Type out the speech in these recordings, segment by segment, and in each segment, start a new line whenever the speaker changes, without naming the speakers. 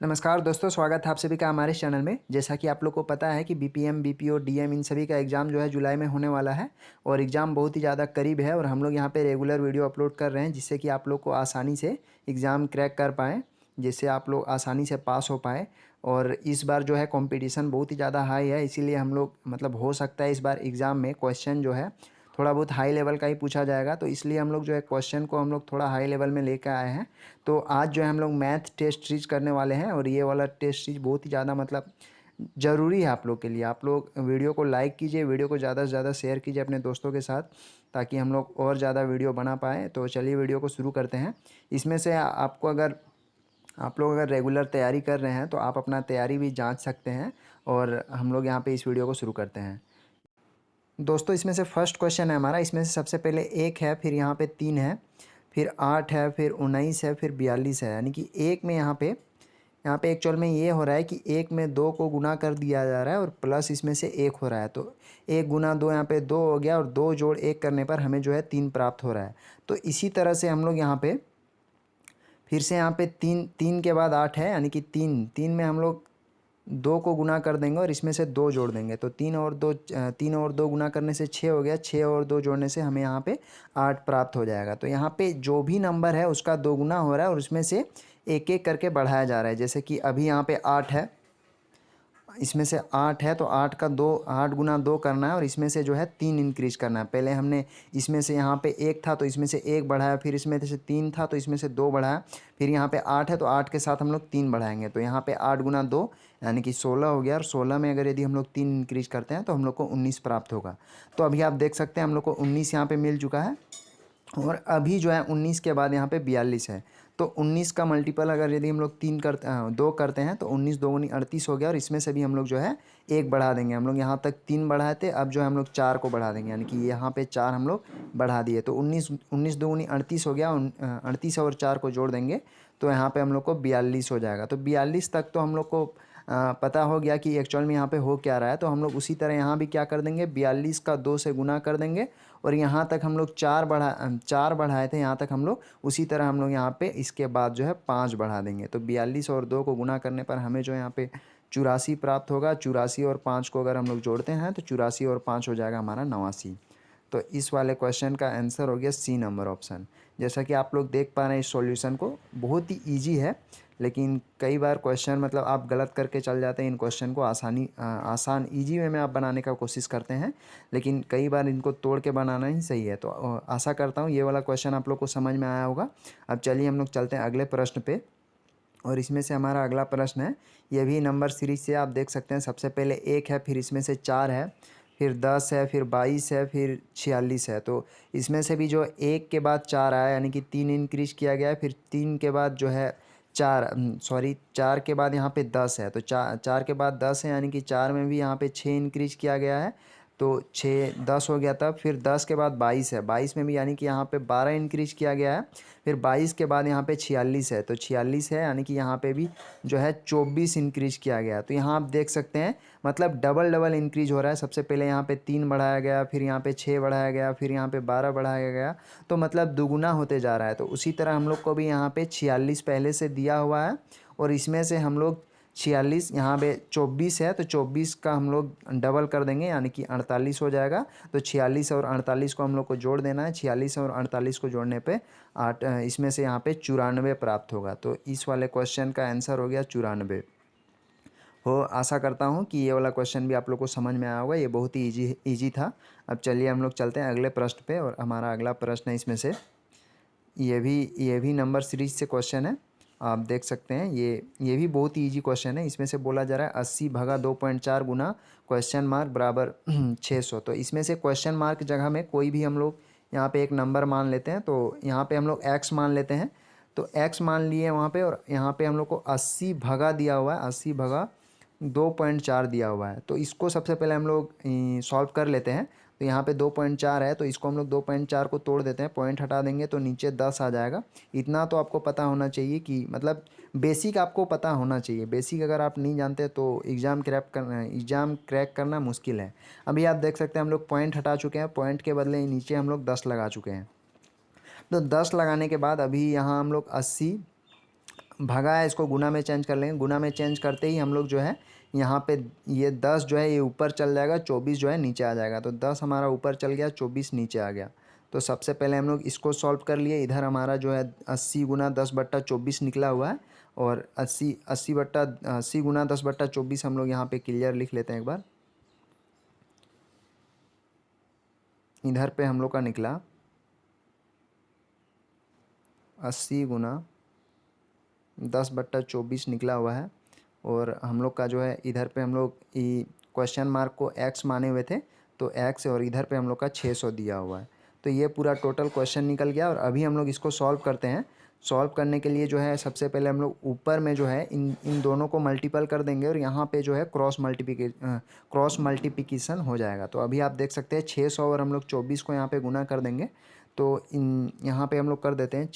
नमस्कार दोस्तों, स्वागत है आप सभी का हमारे इस चैनल में। जैसा कि आप लोग को पता है कि बीपीएम, बीपीओ, डीएम इन सभी का एग्ज़ाम जो है जुलाई में होने वाला है और एग्ज़ाम बहुत ही ज़्यादा करीब है और हम लोग यहाँ पे रेगुलर वीडियो अपलोड कर रहे हैं जिससे कि आप लोग को आसानी से एग्ज़ाम क्रैक कर पाएँ, जिससे आप लोग आसानी से पास हो पाएँ। और इस बार जो है कॉम्पिटिशन बहुत ही ज़्यादा हाई है, इसीलिए हम लोग मतलब हो सकता है इस बार एग्ज़ाम में क्वेश्चन जो है थोड़ा बहुत हाई लेवल का ही पूछा जाएगा, तो इसलिए हम लोग जो है क्वेश्चन को हम लोग थोड़ा हाई लेवल में लेकर आए हैं। तो आज जो है हम लोग मैथ टेस्ट सीरीज करने वाले हैं और ये वाला टेस्ट सीरीज बहुत ही ज़्यादा मतलब ज़रूरी है आप लोग के लिए। आप लोग वीडियो को लाइक कीजिए, वीडियो को ज़्यादा से ज़्यादा शेयर कीजिए अपने दोस्तों के साथ, ताकि हम लोग और ज़्यादा वीडियो बना पाएँ। तो चलिए वीडियो को शुरू करते हैं। इसमें से आपको अगर आप लोग अगर रेगुलर तैयारी कर रहे हैं तो आप अपना तैयारी भी जांच सकते हैं और हम लोग यहाँ पे इस वीडियो को शुरू करते हैं। दोस्तों, इसमें से फर्स्ट क्वेश्चन है हमारा। इसमें से सबसे पहले 1 है, फिर यहाँ पे 3 है, फिर 8 है, फिर 19 है, फिर 42 है। यानी कि 1 में यहाँ पे एक्चुअल में ये हो रहा है कि 1 में 2 को गुना कर दिया जा रहा है और प्लस इसमें से 1 हो रहा है। तो 1 गुना 2 यहाँ पे 2 हो गया और 2 जोड़ 1 करने पर हमें जो है 3 प्राप्त हो रहा है। तो इसी तरह से हम लोग यहाँ पे फिर से यहाँ पे 3 के बाद 8 है, यानी कि 3 में हम लोग 2 को गुना कर देंगे और इसमें से 2 जोड़ देंगे। तो 3 और 2 गुना करने से 6 हो गया, 6 और 2 जोड़ने से हमें यहाँ पे 8 प्राप्त हो जाएगा। तो यहाँ पे जो भी नंबर है उसका 2 गुना हो रहा है और उसमें से एक एक करके बढ़ाया जा रहा है। जैसे कि अभी यहाँ पे 8 है, इसमें से 8 है तो 8 गुना 2 करना है और इसमें से जो है 3 इंक्रीज करना है। पहले हमने इसमें से यहाँ पे 1 था तो इसमें से 1 बढ़ाया, फिर इसमें से 3 था तो इसमें से 2 बढ़ाया, फिर यहाँ पे 8 है तो 8 के साथ हम लोग 3 बढ़ाएंगे। तो यहाँ पे 8 गुना 2 यानी कि 16 हो गया और 16 में अगर यदि हम लोग 3 इंक्रीज करते हैं तो हम लोग को 19 प्राप्त होगा। तो अभी आप देख सकते हैं हम लोग को 19 यहाँ पे मिल चुका है और अभी जो है 19 के बाद यहाँ पे 42 है। तो 19 का मल्टीपल अगर यदि हम लोग 2 करते हैं तो 19 दोगुनी 38 हो गया और इसमें से भी हम लोग जो है 1 बढ़ा देंगे। हम लोग यहाँ तक 3 बढ़ाए थे, अब जो है हम लोग 4 को बढ़ा देंगे, यानी कि यहाँ पे 4 हम लोग बढ़ा दिए। तो 19 दोगुनी 38 हो गया, 38 और 4 को जोड़ देंगे तो यहाँ पे हम लोग को 42 हो जाएगा। तो 42 तक तो हम लोग को पता हो गया कि एक्चुअल में यहाँ पे हो क्या रहा है। तो हम लोग उसी तरह यहाँ भी क्या कर देंगे, 42 का 2 से गुना कर देंगे और यहाँ तक हम लोग 4 बढ़ाए थे, यहाँ तक हम लोग उसी तरह हम लोग यहाँ पे इसके बाद जो है 5 बढ़ा देंगे। तो 42 और 2 को गुना करने पर हमें जो यहाँ पे 84 प्राप्त होगा। 84 और 5 को अगर हम लोग जोड़ते हैं तो 84 और 5 हो जाएगा हमारा 89। तो इस वाले क्वेश्चन का आंसर हो गया सी नंबर ऑप्शन। जैसा कि आप लोग देख पा रहे हैं इस सॉल्यूशन को, बहुत ही इजी है, लेकिन कई बार क्वेश्चन मतलब आप गलत करके चल जाते हैं। इन क्वेश्चन को आसान इजी वे में आप बनाने का कोशिश करते हैं, लेकिन कई बार इनको तोड़ के बनाना ही सही है। तो आशा करता हूँ ये वाला क्वेश्चन आप लोग को समझ में आया होगा। अब चलिए हम लोग चलते हैं अगले प्रश्न पे और इसमें से हमारा अगला प्रश्न है, ये भी नंबर सीरीज से आप देख सकते हैं। सबसे पहले 1 है, फिर इसमें से 4 है, फिर 10 है, फिर 22 है, फिर 46 है। तो इसमें से भी जो 1 के बाद 4 आया, यानी कि 3 इंक्रीज किया गया है, फिर 3 के बाद जो है 4 के बाद यहाँ पे 10 है। तो 4 के बाद 10 है, यानी कि 4 में भी यहाँ पे 6 इंक्रीज किया गया है, तो 6 10 हो गया था। फिर 10 के बाद 22 है, 22 में भी यानी कि यहाँ पे 12 इंक्रीज किया गया है। फिर 22 के बाद यहाँ पे 46 है, तो 46 है, यानी कि यहाँ पे भी जो है 24 इंक्रीज किया गया। तो यहाँ आप देख सकते हैं मतलब डबल डबल इंक्रीज हो रहा है। सबसे पहले यहाँ पे 3 बढ़ाया गया, फिर यहाँ पे 6 बढ़ाया गया, फिर यहाँ पे 12 बढ़ाया गया, तो मतलब दुगुना होते जा रहा है। तो उसी तरह हम लोग को भी यहाँ पे 46 पहले से दिया हुआ है और इसमें से हम लोग 46 यहाँ पे 24 है, तो 24 का हम लोग डबल कर देंगे, यानी कि 48 हो जाएगा। तो 46 और 48 को हम लोग को जोड़ देना है। 46 और 48 को जोड़ने पे 8 इसमें से यहाँ पे 94 प्राप्त होगा। तो इस वाले क्वेश्चन का आंसर हो गया 94 हो। आशा करता हूँ कि ये वाला क्वेश्चन भी आप लोग को समझ में आया होगा, ये बहुत ही ईजी था। अब चलिए हम लोग चलते हैं अगले प्रश्न पे और हमारा अगला प्रश्न है इसमें से, ये भी नंबर सीरीज से क्वेश्चन है। आप देख सकते हैं ये भी बहुत ही ईजी क्वेश्चन है। इसमें से बोला जा रहा है 80 भागा 2.4 गुना क्वेश्चन मार्क बराबर 600। तो इसमें से क्वेश्चन मार्क जगह में कोई भी हम लोग यहाँ पे एक नंबर मान लेते हैं। तो यहाँ पे हम लोग x मान लेते हैं, तो x मान लिए वहाँ पे और यहाँ पे हम लोग को 80 भागा दिया हुआ है, 80 भागा 2.4 दिया हुआ है। तो इसको सबसे पहले हम लोग सॉल्व कर लेते हैं। तो यहाँ पे 2.4 है, तो इसको हम लोग 2.4 को तोड़ देते हैं, पॉइंट हटा देंगे तो नीचे 10 आ जाएगा। इतना तो आपको पता होना चाहिए कि मतलब बेसिक आपको पता होना चाहिए। बेसिक अगर आप नहीं जानते तो एग्ज़ाम क्रैक करना मुश्किल है। अभी आप देख सकते हैं हम लोग पॉइंट हटा चुके हैं, पॉइंट के बदले नीचे हम लोग 10 लगा चुके हैं। तो 10 लगाने के बाद अभी यहाँ हम लोग 80 भगा है इसको गुना में चेंज कर लेंगे। गुना में चेंज करते ही हम लोग जो है यहाँ पे ये 10 जो है ये ऊपर चल जाएगा, 24 जो है नीचे आ जाएगा। तो 10 हमारा ऊपर चल गया, 24 नीचे आ गया। तो सबसे पहले हम लोग इसको सॉल्व कर लिए। इधर हमारा जो है 80 गुना 10/24 निकला हुआ है, और 80 गुना 10/24 हम लोग यहाँ पे क्लियर लिख लेते हैं एक बार। इधर पे हम लोग का निकला 80 गुना 10/24 निकला हुआ है, और हम लोग का जो है इधर पे हम लोग क्वेश्चन मार्क को x माने हुए थे, तो x, और इधर पे हम लोग का 600 दिया हुआ है। तो ये पूरा टोटल क्वेश्चन निकल गया। और अभी हम लोग इसको सॉल्व करते हैं। सॉल्व करने के लिए जो है सबसे पहले हम लोग ऊपर में जो है इन दोनों को मल्टीपल कर देंगे, और यहाँ पे जो है क्रॉस मल्टीप्लिकेशन हो जाएगा। तो अभी आप देख सकते हैं 600 और हम लोग 24 को यहाँ पे गुना कर देंगे। तो यहाँ पे हम लोग कर देते हैं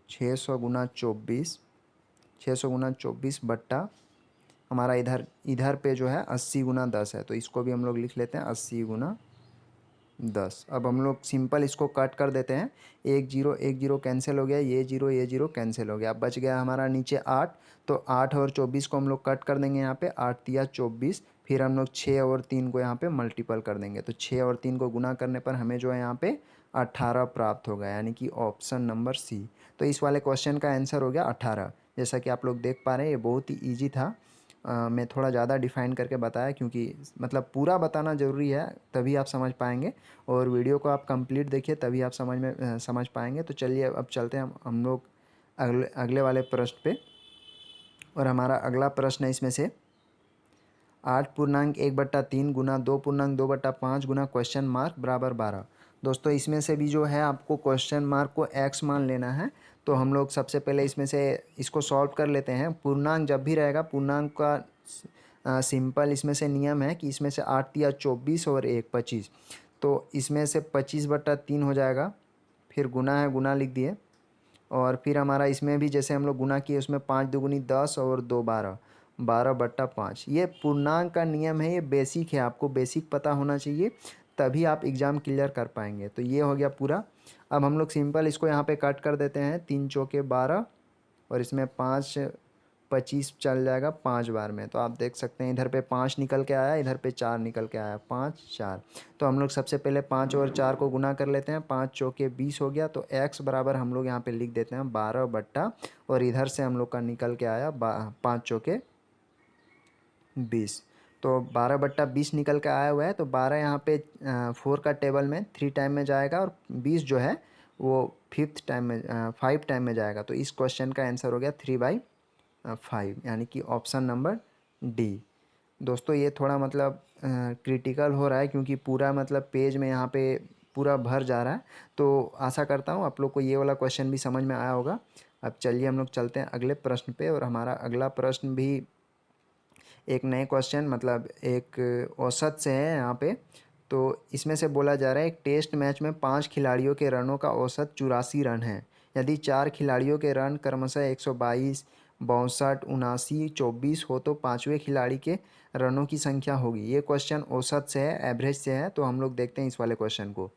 600 गुना 24, 600 गुना 24 बट्टा हमारा इधर पे जो है 80 गुना 10 है। तो इसको भी हम लोग लिख लेते हैं 80 गुना 10। अब हम लोग सिंपल इसको कट कर देते हैं। 1 0 कैंसिल हो गया, ये जीरो कैंसिल हो गया। अब बच गया हमारा नीचे 8। तो 8 और 24 को हम लोग कट कर देंगे यहाँ पे, 8 तिया 24। फिर हम लोग 6 और 3 को यहाँ पे मल्टीपल कर देंगे। तो 6 और 3 को गुना करने पर हमें जो है यहाँ पे 18 प्राप्त होगा, यानी कि ऑप्शन नंबर सी। तो इस वाले क्वेश्चन का आंसर हो गया 18। जैसा कि आप लोग देख पा रहे हैं ये बहुत ही ईजी था। मैं थोड़ा ज़्यादा डिफ़ाइन करके बताया, क्योंकि मतलब पूरा बताना ज़रूरी है, तभी आप समझ पाएंगे। और वीडियो को आप कंप्लीट देखिए, तभी आप समझ पाएंगे। तो चलिए अब चलते हैं हम लोग अगले वाले प्रश्न पे। और हमारा अगला प्रश्न है इसमें से 8.1/3 गुना 2.2/5 गुना क्वेश्चन मार्क बराबर 12। दोस्तों इसमें से भी जो है आपको क्वेश्चन मार्क को x मान लेना है। तो हम लोग सबसे पहले इसमें से इसको सॉल्व कर लेते हैं। पूर्णांक जब भी रहेगा, पूर्णांक का सिंपल इसमें से नियम है कि इसमें से 8 तिया 24 और 1 25। तो इसमें से 25/3 हो जाएगा। फिर गुना है, गुना लिख दिए। और फिर हमारा इसमें भी जैसे हम लोग गुना किए, उसमें 5 दूगुनी 10 और 2 12, 12/5। ये पूर्णांक का नियम है, ये बेसिक है, आपको बेसिक पता होना चाहिए, तभी आप एग्ज़ाम क्लियर कर पाएंगे। तो ये हो गया पूरा। अब हम लोग सिंपल इसको यहाँ पे कट कर देते हैं। 3 चौके 12, और इसमें 5 25 चल जाएगा 5 बार में। तो आप देख सकते हैं इधर पे 5 निकल के आया, इधर पे 4 निकल के आया, 5 4। तो हम लोग सबसे पहले 5 और 4 को गुना कर लेते हैं। 5 चौके 20 हो गया। तो x बराबर हम लोग यहाँ पे लिख देते हैं 12 बट्टा, और इधर से हम लोग का निकल के आया 5 चौके 20। तो 12/20 निकल के आया हुआ है। तो 12 यहाँ पे 4 का टेबल में 3 टाइम में जाएगा, और 20 जो है वो 5 टाइम में जाएगा। तो इस क्वेश्चन का आंसर हो गया 3/5, यानी कि ऑप्शन नंबर डी। दोस्तों ये थोड़ा मतलब क्रिटिकल हो रहा है, क्योंकि पूरा मतलब पेज में यहाँ पे पूरा भर जा रहा है। तो आशा करता हूँ आप लोग को ये वाला क्वेश्चन भी समझ में आया होगा। अब चलिए हम लोग चलते हैं अगले प्रश्न पे। और हमारा अगला प्रश्न भी एक नए क्वेश्चन मतलब एक औसत से है यहाँ पे। तो इसमें से बोला जा रहा है एक टेस्ट मैच में 5 खिलाड़ियों के रनों का औसत 84 रन है। यदि 4 खिलाड़ियों के रन क्रमशः 122, 62, 79, 24 हो तो पाँचवें खिलाड़ी के रनों की संख्या होगी। ये क्वेश्चन औसत से है, एवरेज से है। तो हम लोग देखते हैं इस वाले क्वेश्चन को।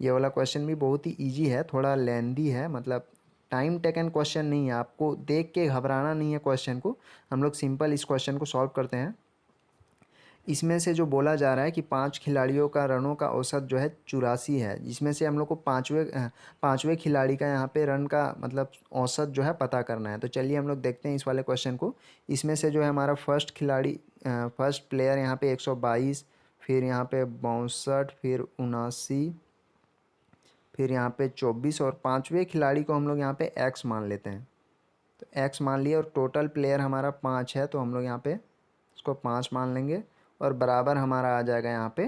ये वाला क्वेश्चन भी बहुत ही ईजी है, थोड़ा लेंदी है, मतलब टाइम टेकन क्वेश्चन नहीं है, आपको देख के घबराना नहीं है क्वेश्चन को। हम लोग सिंपल इस क्वेश्चन को सॉल्व करते हैं। इसमें से जो बोला जा रहा है कि 5 खिलाड़ियों का रनों का औसत जो है 84 है, जिसमें से हम लोग को पाँचवें खिलाड़ी का यहाँ पे रन का मतलब औसत जो है पता करना है। तो चलिए हम लोग देखते हैं इस वाले क्वेश्चन को। इसमें से जो है हमारा फर्स्ट प्लेयर यहाँ पे 122, फिर यहाँ पे 62, फिर 79, फिर यहाँ पे 24, और पाँचवें खिलाड़ी को हम लोग यहाँ पे x मान लेते हैं। तो x मान लिया, और टोटल प्लेयर हमारा 5 है, तो हम लोग यहाँ पे इसको 5 मान लेंगे। और बराबर हमारा आ जाएगा यहाँ पे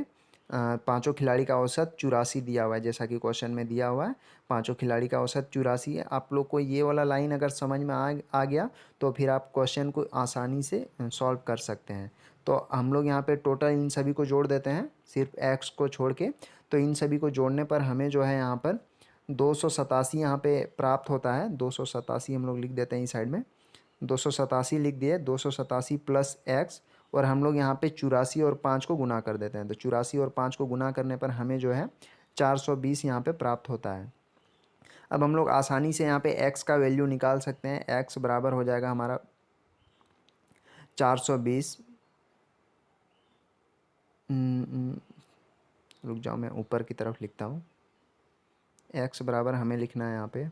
पाँचों खिलाड़ी का औसत 84 दिया हुआ है, जैसा कि क्वेश्चन में दिया हुआ है। पाँचों खिलाड़ी का औसत 84 है। आप लोग को ये वाला लाइन अगर समझ में आ गया, तो फिर आप क्वेश्चन को आसानी से सॉल्व कर सकते हैं। तो हम लोग यहाँ पे टोटल इन सभी को जोड़ देते हैं, सिर्फ x को छोड़ के। तो इन सभी को जोड़ने पर हमें जो है यहाँ पर 287 यहाँ पे प्राप्त होता है। 287 हम लोग लिख देते हैं इस साइड में, 287 लिख दिए। 287 प्लस x, और हम लोग यहाँ पे 84 और 5 को गुना कर देते हैं। तो 84 और 5 को गुना करने पर हमें जो है 420 यहाँ पे प्राप्त होता है। अब हम लोग आसानी से यहाँ पे x का वैल्यू निकाल सकते हैं। x बराबर हो जाएगा हमारा 420। रुक जाओ, मैं ऊपर की तरफ लिखता हूँ। x बराबर हमें लिखना है यहाँ पे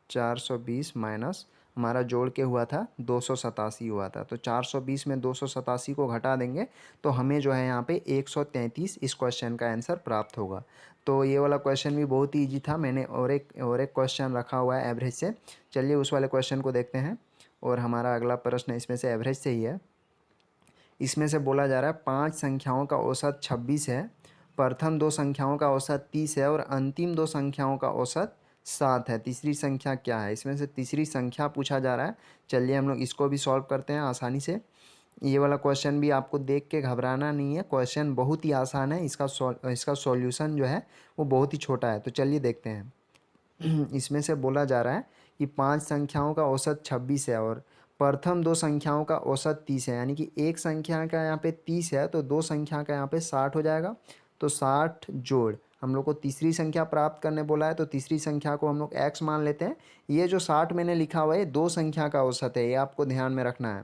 420 माइनस हमारा जोड़ के हुआ था 287 हुआ था, तो 420 में 287 को घटा देंगे तो हमें जो है यहाँ पे 133 इस क्वेश्चन का आंसर प्राप्त होगा। तो ये वाला क्वेश्चन भी बहुत ही ईजी था। मैंने और एक क्वेश्चन रखा हुआ है एवरेज से, चलिए उस वाले क्वेश्चन को देखते हैं। और हमारा अगला प्रश्न इसमें से एवरेज से ही है। इसमें से बोला जा रहा है 5 संख्याओं का औसत 26 है, प्रथम 2 संख्याओं का औसत 30 है और अंतिम 2 संख्याओं का औसत 7 है। तीसरी संख्या क्या है? इसमें से तीसरी संख्या पूछा जा रहा है। चलिए हम लोग इसको भी सॉल्व करते हैं आसानी से। ये वाला क्वेश्चन भी आपको देख के घबराना नहीं है, क्वेश्चन बहुत ही आसान है। इसका सॉल्यूशन जो है वो बहुत ही छोटा है। तो चलिए देखते हैं। इसमें से बोला जा रहा है कि 5 संख्याओं का औसत 26 है और प्रथम 2 संख्याओं का औसत 30 है, यानी कि एक संख्या का यहाँ पे 30 है तो 2 संख्या का यहाँ पे 60 हो जाएगा। तो 60 जोड़ हम लोग को तीसरी संख्या प्राप्त करने बोला है, तो तीसरी संख्या को हम लोग x मान लेते हैं। ये जो 60 मैंने लिखा हुआ है 2 संख्या का औसत है, ये आपको ध्यान में रखना है।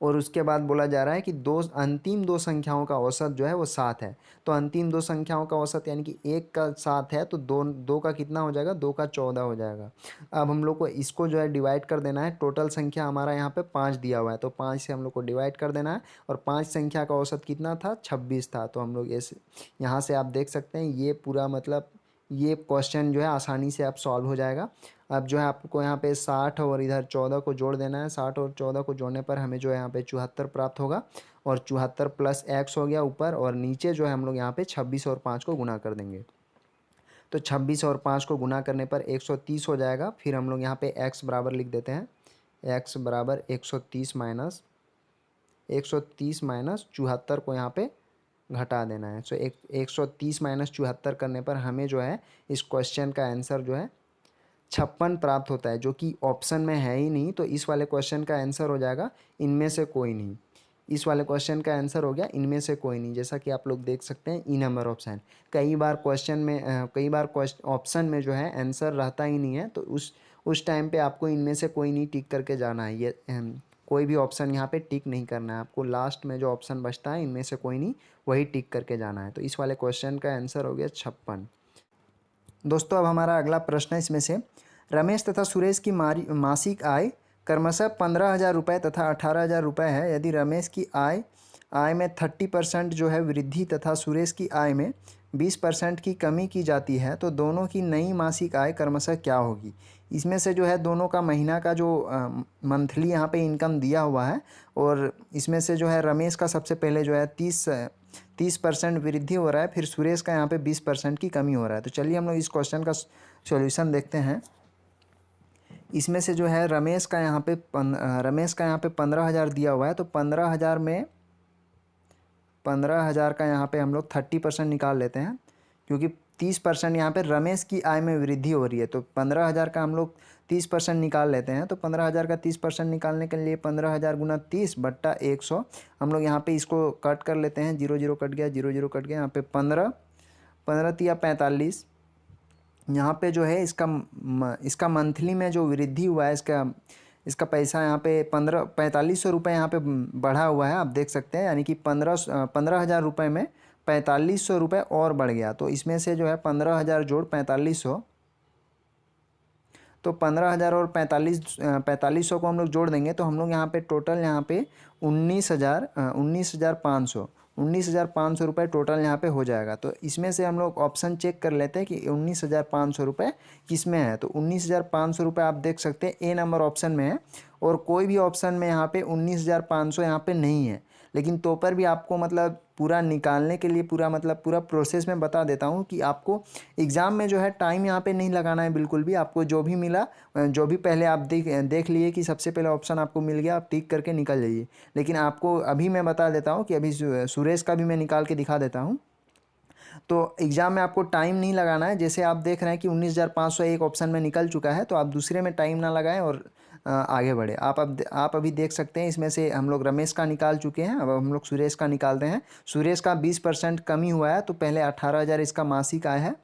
और उसके बाद बोला जा रहा है कि अंतिम 2 संख्याओं का औसत जो है वो 7 है। तो अंतिम 2 संख्याओं का औसत यानी कि एक का 7 है तो 2 का कितना हो जाएगा? 2 का 14 हो जाएगा। अब हम लोग को इसको जो है डिवाइड कर देना है। टोटल संख्या हमारा यहाँ पे 5 दिया हुआ है, तो 5 से हम लोग को डिवाइड कर देना है। और 5 संख्या का औसत कितना था? 26 था। तो हम लोग यहाँ से आप देख सकते हैं ये पूरा मतलब ये क्वेश्चन जो है आसानी से आप सॉल्व हो जाएगा। अब जो है आपको यहाँ पे 60 और इधर 14 को जोड़ देना है। 60 और 14 को जोड़ने पर हमें जो है यहाँ पे 74 प्राप्त होगा। और 74 प्लस x हो गया ऊपर, और नीचे जो है हम लोग यहाँ पे 26 और 5 को गुना कर देंगे। तो 26 और 5 को गुना करने पर 130 हो जाएगा। फिर हम लोग यहाँ पे x बराबर लिख देते हैं। x बराबर 130 माइनस 74 को यहाँ पे घटा देना है। सो 130 माइनस 74 करने पर हमें जो है इस क्वेश्चन का आंसर जो है 56 प्राप्त होता है, जो कि ऑप्शन में है ही नहीं। तो इस वाले क्वेश्चन का आंसर हो जाएगा इनमें से कोई नहीं। इस वाले क्वेश्चन का आंसर हो गया इनमें से कोई नहीं। जैसा कि आप लोग देख सकते हैं ई नंबर ऑप्शन। कई बार ऑप्शन में जो है आंसर रहता ही नहीं है, तो उस टाइम पे आपको इनमें से कोई नहीं टिक करके जाना है। ये कोई भी ऑप्शन यहाँ पे टिक नहीं करना है आपको। लास्ट में जो ऑप्शन बचता है इनमें से कोई नहीं, वही टिक करके जाना है। तो इस वाले क्वेश्चन का आंसर हो गया 56। दोस्तों अब हमारा अगला प्रश्न है इसमें से, रमेश तथा सुरेश की मासिक आय क्रमशः 15,000 रुपये तथा 18,000 रुपये है। यदि रमेश की आय में 30% जो है वृद्धि तथा सुरेश की आय में 20% की कमी की जाती है, तो दोनों की नई मासिक आय क्रमशः क्या होगी? इसमें से जो है दोनों का महीना का जो मंथली यहाँ पे इनकम दिया हुआ है, और इसमें से जो है रमेश का सबसे पहले जो है 30% वृद्धि हो रहा है, फिर सुरेश का यहाँ पे 20% की कमी हो रहा है। तो चलिए हम लोग इस क्वेश्चन का सॉल्यूशन देखते हैं। इसमें से जो है रमेश का यहाँ पे 15,000 दिया हुआ है, तो 15,000 में 15,000 का यहाँ पे हम लोग 30% निकाल लेते हैं, क्योंकि 30% यहाँ पे रमेश की आय में वृद्धि हो रही है। तो 15,000 का हम लोग 30% निकाल लेते हैं। तो 15,000 का 30% निकालने के लिए 15,000 गुना 30 बट्टा 100 हम लोग यहाँ पे इसको कट कर लेते हैं। 0 0 कट गया, 0 0 कट गया। यहाँ पे 15 तिया 45। यहाँ पे जो है इसका मंथली में जो वृद्धि हुआ है, इसका पैसा यहाँ पे 4500 रुपये यहाँ पे बढ़ा हुआ है, आप देख सकते हैं। यानी कि 15,000 रुपये में 4500 रुपये और बढ़ गया। तो इसमें से जो है 15,000 जोड़ 4500, तो 15,000 और 4500 को हम लोग जोड़ देंगे तो हम लोग यहाँ पे टोटल यहाँ पे 19,500 रुपये टोटल यहाँ पे हो जाएगा। तो इसमें से हम लोग ऑप्शन चेक कर लेते हैं कि 19,500 रुपये किस में है। तो 19,500 रुपये आप देख सकते हैं ए नंबर ऑप्शन में है, और कोई भी ऑप्शन में यहाँ पे 19,500 यहाँ पे नहीं है। लेकिन तो पर भी आपको मतलब पूरा निकालने के लिए पूरा प्रोसेस में बता देता हूँ कि आपको एग्ज़ाम में जो है टाइम यहाँ पे नहीं लगाना है बिल्कुल भी। आपको जो भी मिला, जो भी पहले आप देख लिए कि सबसे पहले ऑप्शन आपको मिल गया, आप टिक करके निकल जाइए। लेकिन आपको अभी मैं बता देता हूँ कि अभी सुरेश का भी मैं निकाल के दिखा देता हूँ। तो एग्ज़ाम में आपको टाइम नहीं लगाना है। जैसे आप देख रहे हैं कि 19,500 एक ऑप्शन में निकल चुका है, तो आप दूसरे में टाइम ना लगाएं और आगे बढ़े। आप अभी देख सकते हैं इसमें से हम लोग रमेश का निकाल चुके हैं, अब हम लोग सुरेश का निकालते हैं। सुरेश का 20% कमी हुआ है, तो पहले 18,000 इसका मासिक आय है।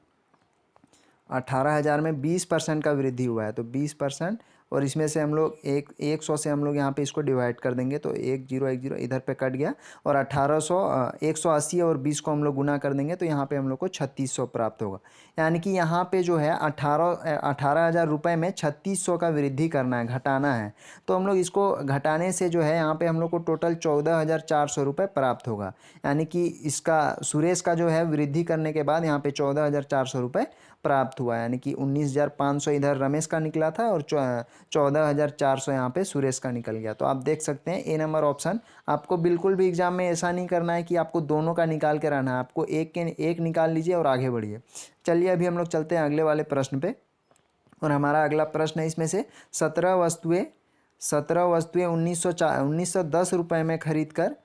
18,000 में 20% का वृद्धि हुआ है, तो 20%, और इसमें से हम लोग 100 से हम लोग यहाँ पे इसको डिवाइड कर देंगे, तो 1010 इधर पे कट गया, और 1800 180 और 20 को हम लोग गुना कर देंगे, तो यहाँ पे हम लोग को 3600 प्राप्त होगा। यानी कि यहाँ पे जो है 18,000 रुपये में 3600 का वृद्धि करना है, घटाना है। तो हम लोग इसको घटाने से जो है यहाँ पे हम लोग को टोटल 14,400 रुपये प्राप्त होगा। यानी कि इसका सुरेश का जो है वृद्धि करने के बाद यहाँ पे 14,400 रुपये प्राप्त हुआ। यानी कि 19,500 इधर रमेश का निकला था और 14,400 यहाँ पे सुरेश का निकल गया। तो आप देख सकते हैं ए नंबर ऑप्शन। आपको बिल्कुल भी एग्जाम में ऐसा नहीं करना है कि आपको दोनों का निकाल के रहना है, आपको एक निकाल लीजिए और आगे बढ़िए। चलिए अभी हम लोग चलते हैं अगले वाले प्रश्न पे, और हमारा अगला प्रश्न है इसमें से 17 वस्तुएं 1910 रुपये में खरीद कर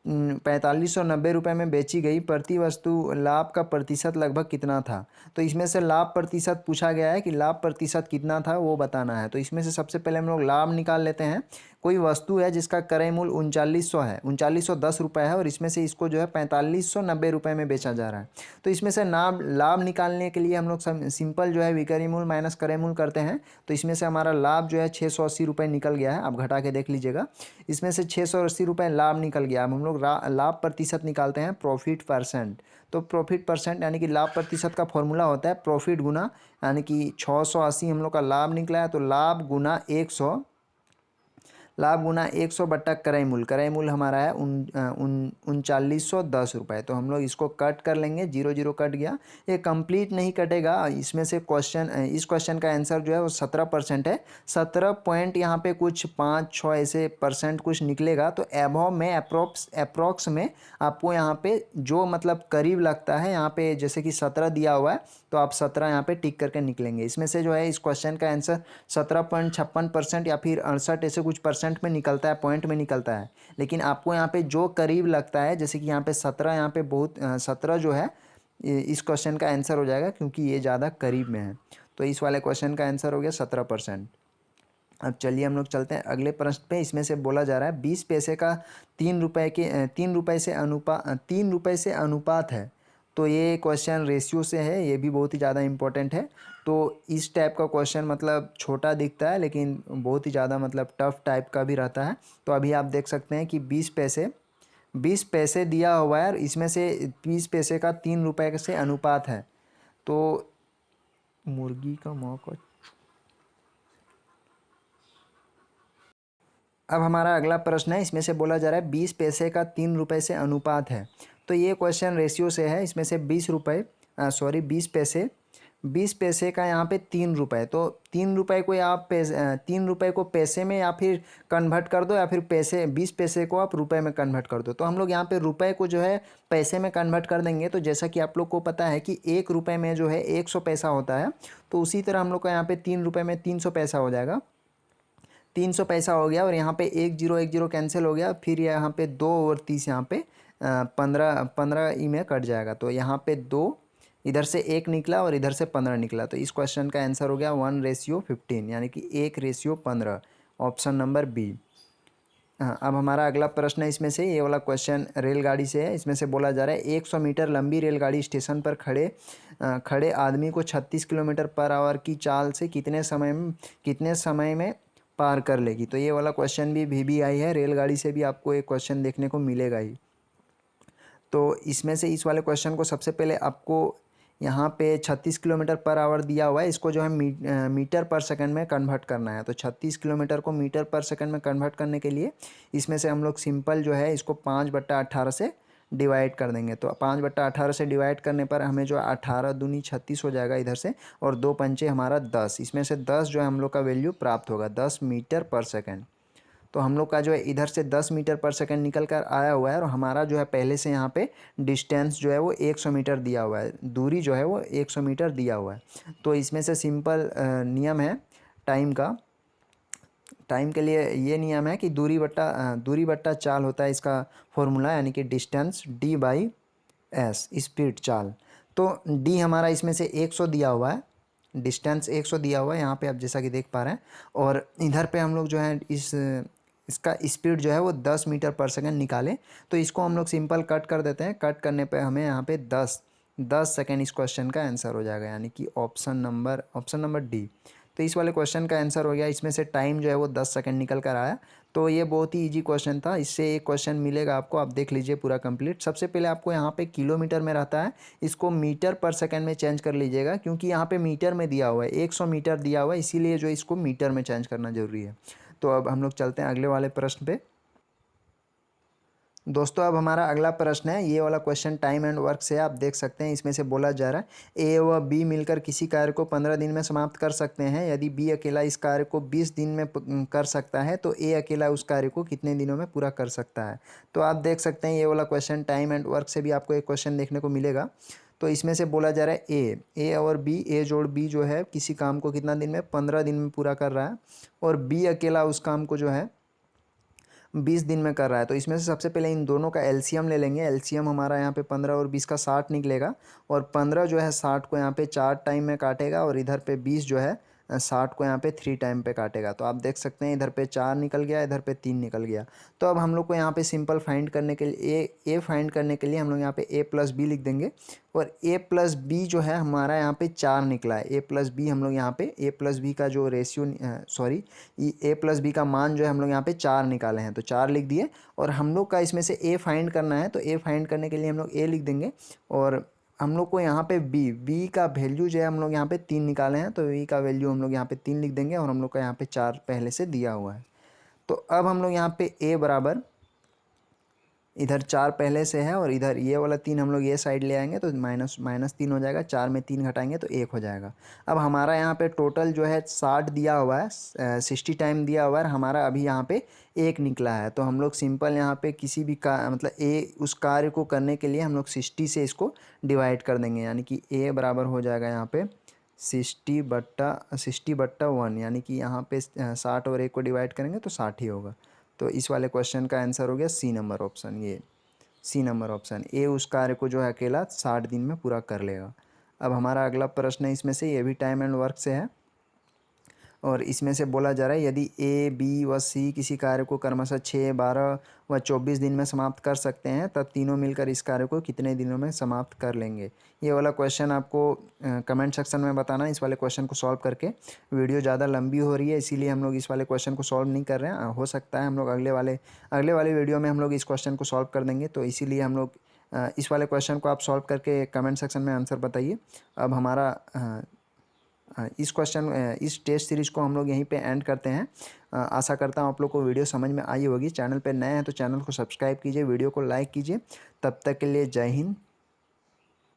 4590 रुपये में बेची गई। प्रति वस्तु लाभ का प्रतिशत लगभग कितना था? तो इसमें से लाभ प्रतिशत पूछा गया है कि लाभ प्रतिशत कितना था वो बताना है। तो इसमें से सबसे पहले हम लोग लाभ निकाल लेते हैं। कोई वस्तु है जिसका क्रय मूल्य 3900 है, 3910 रुपये है, और इसमें से इसको जो है 4590 रुपये में बेचा जा रहा है। तो इसमें से लाभ निकालने के लिए हम लोग सिंपल जो है विक्रय मूल्य माइनस क्रय मूल्य करते हैं। तो इसमें से हमारा लाभ जो है 680 रुपये निकल गया है, आप घटा के देख लीजिएगा। इसमें से 680 रुपये लाभ निकल गया। अब हम लोग लाभ प्रतिशत निकालते हैं, प्रॉफिट परसेंट। तो प्रॉफिट परसेंट यानी कि लाभ प्रतिशत का फॉर्मूला होता है प्रॉफिट गुना, यानी कि 680 हम लोग का लाभ निकला है, तो लाभ गुना 100, लाभ गुना 100 बट्टा क्रय मूल्य हमारा है 3910 रुपये। तो हम लोग इसको कट कर लेंगे, 0 कट गया। ये कंप्लीट नहीं कटेगा, इसमें से इस क्वेश्चन का आंसर जो है वो 17% है। 17 पॉइंट यहाँ पे कुछ 5-6 ऐसे परसेंट कुछ निकलेगा। तो एबव में अप्रॉक्स में आपको यहाँ पे जो मतलब करीब लगता है, यहाँ पे जैसे कि 17 दिया हुआ है, तो आप 17 यहाँ पे टिक करके निकलेंगे। इसमें से जो है इस क्वेश्चन का आंसर 17.56% या फिर 68 ऐसे कुछ परसेंट में निकलता है, पॉइंट में निकलता है। लेकिन आपको यहाँ पे जो करीब लगता है, जैसे कि यहाँ पे 17, यहाँ पे बहुत 17 जो है इस क्वेश्चन का आंसर हो जाएगा, क्योंकि ये ज़्यादा करीब में है। तो इस वाले क्वेश्चन का आंसर हो गया 17%। अब चलिए हम लोग चलते हैं अगले प्रश्न पे। इसमें से बोला जा रहा है 20 पैसे का 3 रुपये से अनुपात है। तो ये क्वेश्चन रेशियो से है, ये भी बहुत ही ज़्यादा इम्पोर्टेंट है। तो इस टाइप का क्वेश्चन मतलब छोटा दिखता है, लेकिन बहुत ही ज़्यादा मतलब टफ टाइप का भी रहता है। तो अभी आप देख सकते हैं कि 20 पैसे दिया हुआ है, और इसमें से 20 पैसे का 3 रुपये से अनुपात है। तो मुर्गी का मौका। अब हमारा अगला प्रश्न है, इसमें से बोला जा रहा है 20 पैसे का 3 रुपये से अनुपात है। तो ये क्वेश्चन रेशियो से है। इसमें से 20 पैसे का यहाँ पे 3 रुपये। तो 3 रुपये को आप 3 रुपये को पैसे में या फिर कन्वर्ट कर दो, या फिर 20 पैसे को आप रुपए में कन्वर्ट कर दो। तो हम लोग यहाँ पे रुपए को जो है पैसे में कन्वर्ट कर देंगे। तो जैसा कि आप लोग को पता है कि 1 रुपये में जो है 100 पैसा होता है, तो उसी तरह हम लोग का यहाँ पे 3 रुपये में 300 पैसा हो जाएगा। 300 पैसा हो गया, और यहाँ पे 10 कैंसिल हो गया। फिर यहाँ पे 2 और 30 यहाँ पे 15 ई में कट जाएगा। तो यहाँ पे 2 इधर से 1 निकला और इधर से 15 निकला। तो इस क्वेश्चन का आंसर हो गया 1:15, यानी कि 1:15, ऑप्शन नंबर बी। हाँ, अब हमारा अगला प्रश्न है, इसमें से ये वाला क्वेश्चन रेलगाड़ी से है। इसमें से बोला जा रहा है 100 मीटर लंबी रेलगाड़ी स्टेशन पर खड़े आदमी को 36 किलोमीटर पर आवर की चाल से कितने समय में पार कर लेगी। तो ये वाला क्वेश्चन भी VBI है, रेलगाड़ी से भी आपको एक क्वेश्चन देखने को मिलेगा ही। तो इसमें से इस वाले क्वेश्चन को सबसे पहले आपको यहाँ पे 36 किलोमीटर पर आवर दिया हुआ है, इसको जो है मीटर पर सेकंड में कन्वर्ट करना है। तो 36 किलोमीटर को मीटर पर सेकंड में कन्वर्ट करने के लिए इसमें से हम लोग सिंपल जो है इसको 5/18 से डिवाइड कर देंगे। तो 5/18 से डिवाइड करने पर हमें जो 18 दूनी 36 हो जाएगा इधर से, और 2 पंचे हमारा 10। इसमें से 10 जो है हम लोग का वैल्यू प्राप्त होगा, 10 मीटर पर सेकंड। तो हम लोग का जो है इधर से 10 मीटर पर सेकंड निकल कर आया हुआ है, और हमारा जो है पहले से यहाँ पे डिस्टेंस जो है वो 100 मीटर दिया हुआ है, दूरी जो है वो 100 मीटर दिया हुआ है। तो इसमें से सिंपल नियम है टाइम के लिए ये नियम है कि दूरी बट्टा चाल होता है इसका फॉर्मूला, यानी कि डिस्टेंस D/S, स्पीड चाल। तो D हमारा इसमें से 100 दिया हुआ है, डिस्टेंस 100 दिया हुआ है यहाँ पे आप जैसा कि देख पा रहे हैं। और इधर पे हम लोग जो है इसका स्पीड जो है वो 10 मीटर पर सेकंड निकालें। तो इसको हम लोग सिंपल कट कर देते हैं। कट करने पे हमें यहाँ पे 10 सेकंड इस क्वेश्चन का आंसर हो जाएगा, यानी कि ऑप्शन नंबर डी। तो इस वाले क्वेश्चन का आंसर हो गया। इसमें से टाइम जो है वो 10 सेकंड निकल कर आया। तो ये बहुत ही इजी क्वेश्चन था। इससे एक क्वेश्चन मिलेगा आपको, आप देख लीजिए पूरा कंप्लीट। सबसे पहले आपको यहाँ पे किलोमीटर में रहता है, इसको मीटर पर सेकंड में चेंज कर लीजिएगा, क्योंकि यहाँ पे मीटर में दिया हुआ है, 100 मीटर दिया हुआ है, इसीलिए जो इसको मीटर में चेंज करना जरूरी है। तो अब हम लोग चलते हैं अगले वाले प्रश्न पे। दोस्तों अब हमारा अगला प्रश्न है, ये वाला क्वेश्चन टाइम एंड वर्क से आप देख सकते हैं। इसमें से बोला जा रहा है ए व बी मिलकर किसी कार्य को 15 दिन में समाप्त कर सकते हैं। यदि बी अकेला इस कार्य को 20 दिन में कर सकता है तो ए अकेला उस कार्य को कितने दिनों में पूरा कर सकता है। तो आप देख सकते हैं ये वाला क्वेश्चन टाइम एंड वर्क से भी आपको एक क्वेश्चन देखने को मिलेगा। तो इसमें से बोला जा रहा है ए और बी, ए जोड़ बी जो है किसी काम को कितना दिन में, 15 दिन में पूरा कर रहा है। और बी अकेला उस काम को जो है 20 दिन में कर रहा है। तो इसमें से सबसे पहले इन दोनों का एलसीएम ले लेंगे। एलसीएम हमारा यहाँ पे 15 और 20 का 60 निकलेगा। और 15 जो है 60 को यहाँ पे 4 टाइम में काटेगा, और इधर पे 20 जो है 60 को यहाँ पे 3 टाइम पे काटेगा। तो आप देख सकते हैं इधर पे 4 निकल गया, इधर पे 3 निकल गया। तो अब हम लोग को यहाँ पे सिंपल फाइंड करने के लिए ए फाइंड करने के लिए हम लोग यहाँ पे ए प्लस बी लिख देंगे। और ए प्लस बी जो है हमारा यहाँ पे 4 निकला है। ए प्लस बी हम लोग यहाँ पे ए प्लस बी का जो रेशियो ए प्लस बी का मान जो है हम लोग यहाँ पे 4 निकाले हैं, तो 4 लिख दिए। और हम लोग का इसमें से ए फाइंड करना है, तो ए फाइंड करने के लिए हम लोग ए लिख देंगे। और हम लोग को यहाँ पे बी का वैल्यू जो है हम लोग यहाँ पे 3 निकाले हैं, तो बी का वैल्यू हम लोग यहाँ पे 3 लिख देंगे। और हम लोग का यहाँ पे 4 पहले से दिया हुआ है। तो अब हम लोग यहाँ पे ए बराबर, इधर 4 पहले से है और इधर ये वाला 3 हम लोग ये साइड ले आएंगे, तो माइनस 3 हो जाएगा। 4 में 3 घटाएंगे तो 1 हो जाएगा। अब हमारा यहाँ पे टोटल जो है 60 दिया हुआ है, 60 टाइम दिया हुआ है, हमारा अभी यहाँ पे 1 निकला है। तो हम लोग सिंपल यहाँ पे किसी भी उस कार्य को करने के लिए हम लोग 60 से इसको डिवाइड कर देंगे, यानी कि ए बराबर हो जाएगा यहाँ पे 60/1, यानी कि यहाँ पे 60 और 1 को डिवाइड करेंगे तो 60 ही होगा। तो इस वाले क्वेश्चन का आंसर हो गया सी नंबर ऑप्शन। ये सी नंबर ऑप्शन, ए उस कार्य को जो है अकेला 60 दिन में पूरा कर लेगा। अब हमारा अगला प्रश्न है इसमें से, ये भी टाइम एंड वर्क से है। और इसमें से बोला जा रहा है यदि ए बी व सी किसी कार्य को क्रमशः 6, 12 व 24 दिन में समाप्त कर सकते हैं, तब तीनों मिलकर इस कार्य को कितने दिनों में समाप्त कर लेंगे। ये वाला क्वेश्चन आपको कमेंट सेक्शन में बताना। इस वाले क्वेश्चन को सॉल्व करके, वीडियो ज़्यादा लंबी हो रही है इसीलिए हम लोग इस वाले क्वेश्चन को सॉल्व नहीं कर रहे हैं। हो सकता है हम लोग अगले वाले वीडियो में हम लोग इस क्वेश्चन को सॉल्व कर देंगे। तो इसीलिए हम लोग इस वाले क्वेश्चन को आप सॉल्व करके कमेंट सेक्शन में आंसर बताइए। अब हमारा इस टेस्ट सीरीज़ को हम लोग यहीं पे एंड करते हैं। आशा करता हूँ आप लोग को वीडियो समझ में आई होगी। चैनल पे नए हैं तो चैनल को सब्सक्राइब कीजिए, वीडियो को लाइक कीजिए। तब तक के लिए जय हिंद,